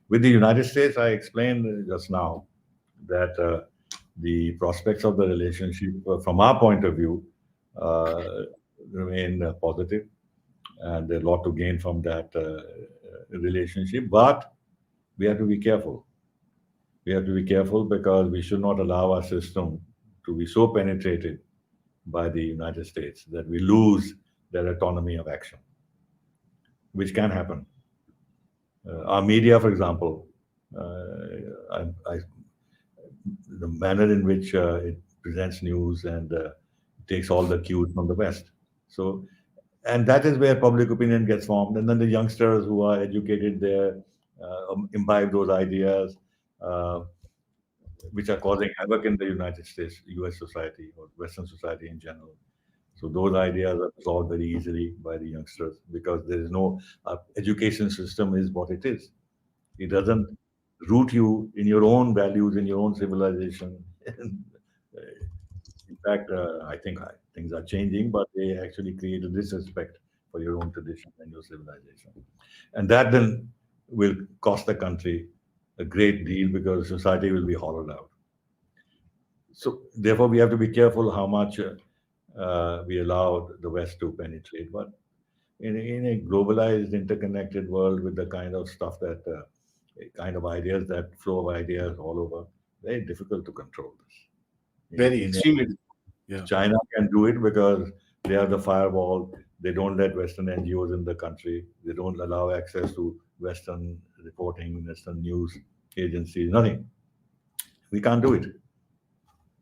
With the United States, I explained just now that the prospects of the relationship, from our point of view, uh, remain positive, and there's a lot to gain from that relationship. But we have to be careful. We have to be careful because we should not allow our system to be so penetrated by the United States that we lose their autonomy of action, which can happen. Our media, for example, I, the manner in which it presents news and takes all the cues from the West. So, and that is where public opinion gets formed. And then the youngsters who are educated there imbibe those ideas, uh, which are causing havoc in the United States, US society, or Western society in general. So those ideas are solved very easily by the youngsters because there is no education system is what it is. It doesn't root you in your own values, in your own civilization. And, in fact, I think things are changing, but they actually create a disrespect for your own tradition and your civilization. And that then will cost the country a great deal because society will be hollowed out. So, therefore, we have to be careful how much we allow the West to penetrate. But in a globalized, interconnected world with the kind of stuff that, kind of ideas, that flow of ideas all over, very difficult to control this. Very In extremely. Yeah. China can do it because they have the firewall. They don't let Western NGOs in the country. They don't allow access to Western reporting, Western news agencies, nothing. We can't do it.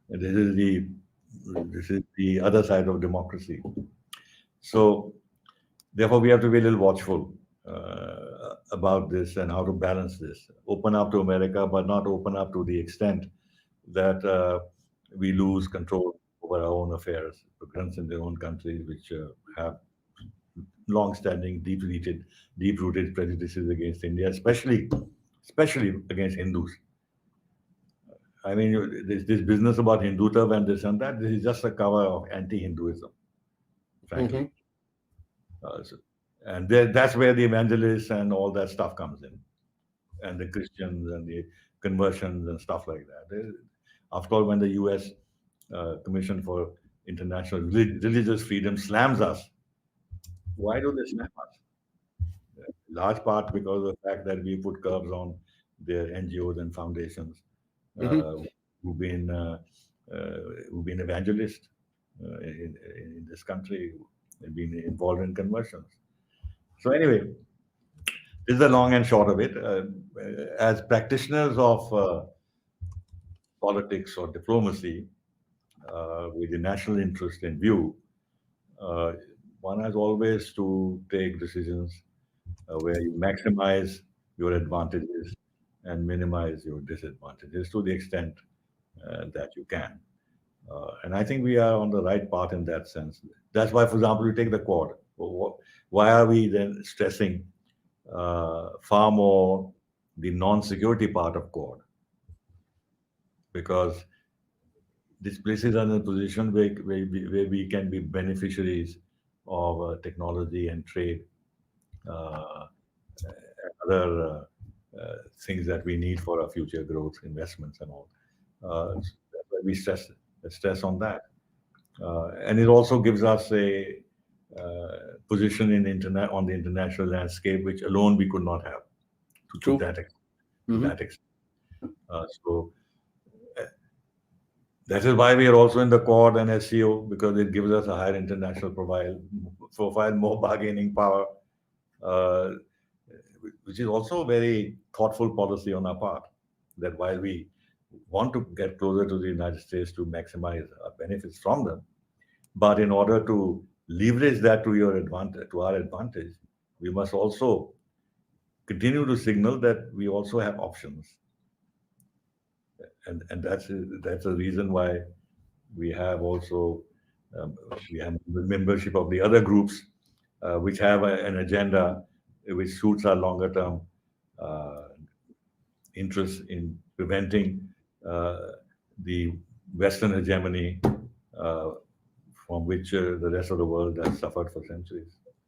And this is the other side of democracy. So therefore, we have to be a little watchful about this and how to balance this. Open up to America, but not open up to the extent that we lose control over our own affairs. Immigrants in their own countries, which have long-standing, deep-rooted prejudices against India, especially against Hindus. I mean, this business about Hindutva and this and that, this is just a cover of anti-Hinduism, Hmm. frankly. So, and that's where the evangelists and all that stuff comes in, and the Christians and the conversions and stuff like that. After all, when the U.S. Commission for International Religious Freedom slams us, why do they slam us? Large part because of the fact that we put curbs on their NGOs and foundations Hmm. uh, who've been uh, uh, who've been evangelists in this country, and been involved in conversions. So anyway, this is the long and short of it. As practitioners of politics or diplomacy, with the national interest in view, uh, one has always to take decisions where you maximize your advantages and minimize your disadvantages to the extent that you can. And I think we are on the right path in that sense. That's why, for example, you take the Quad. Why are we then stressing far more the non-security part of Quad? Because this places us in a position where we can be beneficiaries of technology and trade, uh, other things that we need for our future growth, investments, and all. That's why we stress on that, and it also gives us a position in internet on the international landscape, which alone we could not have to True. that to Hmm. that extent. So that is why we are also in the Quad and SCO because it gives us a higher international profile, more bargaining power, uh, which is also a very thoughtful policy on our part. That while we want to get closer to the United States to maximize our benefits from them, but in order to leverage that to your advantage, to our advantage, we must also continue to signal that we also have options, and that's a reason why we have also um, we have membership of the other groups which have an agenda which suits our longer term uh, interests in preventing uh, the Western hegemony uh, from which the rest of the world has suffered for centuries.